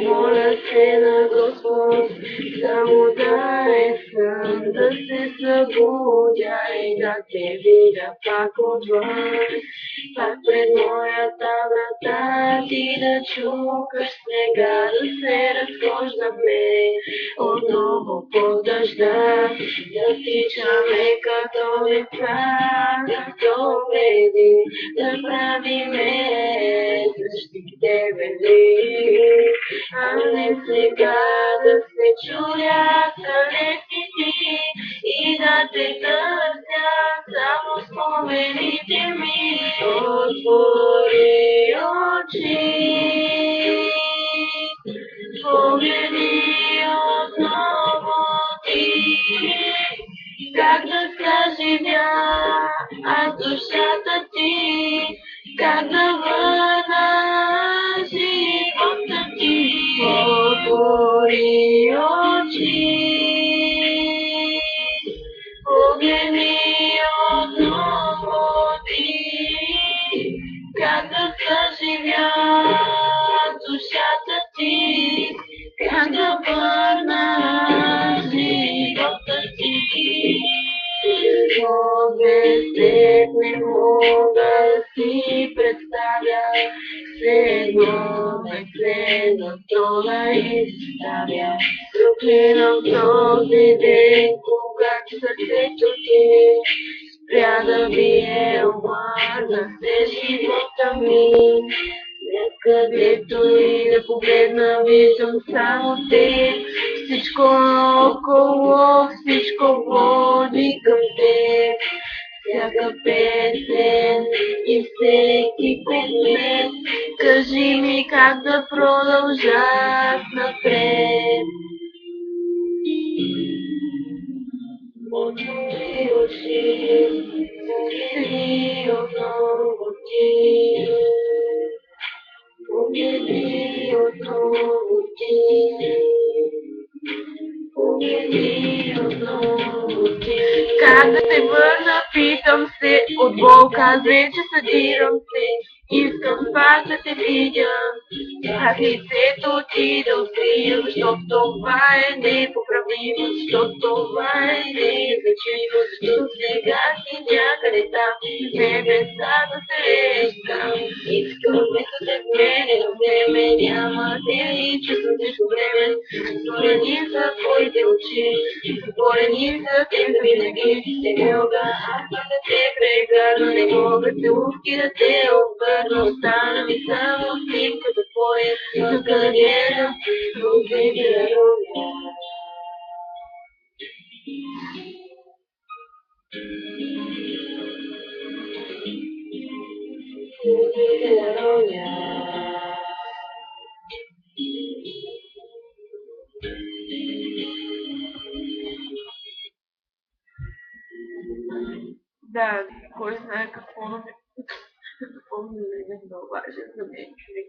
Buonasera Gospod, samo daj sam da se probudjaj, da te vidim kako tvoj. Tak pred moja ta vrata ti da čukaš snega, da se razkožda me od novog podažda. Da tičam reka donica, kako vredi, da pravi me, zaštite veli. Ali сега да се чудя къде си ти и да те търся само спомените ми. Отвори очи, погледни отново ти, как да съживя аз душата ти, как да върна живота ти. Отвори очи, погледни отново ти, как да съживя душата ти, как да върна живота ти. Повесек не мога да си представя, все едно ме на трона изставя. Проклинам този ден, когато сърцето ти спря да бие, омърна се живота ми. Където и да погледна, виждам само те. Всичко около, всичко води към теб. Всяка песен и всеки предмет, кажи ми как да продължа напред. Отвори очи, погледни отново ти. Погледни отново ти. Погледни отново ти. Как да те върна, питам се, от болка вече съдирам се. Искам пак да те видя, как лицето ти да открия, защото това е непоправимо, защото това е незначимо, защото сега си някъде там, в небесата срещам. Искам вместо те в мене, но време няма те и чувствам също време. Затворени са твоите очи, затворени са те винаги, не мога аз да те прегърна, не мога целувки да те обърна, остана ми само снимката твоя, на кариера, убита роля. Убита роля. Да, кой знае какво ми е много важен за мен човек.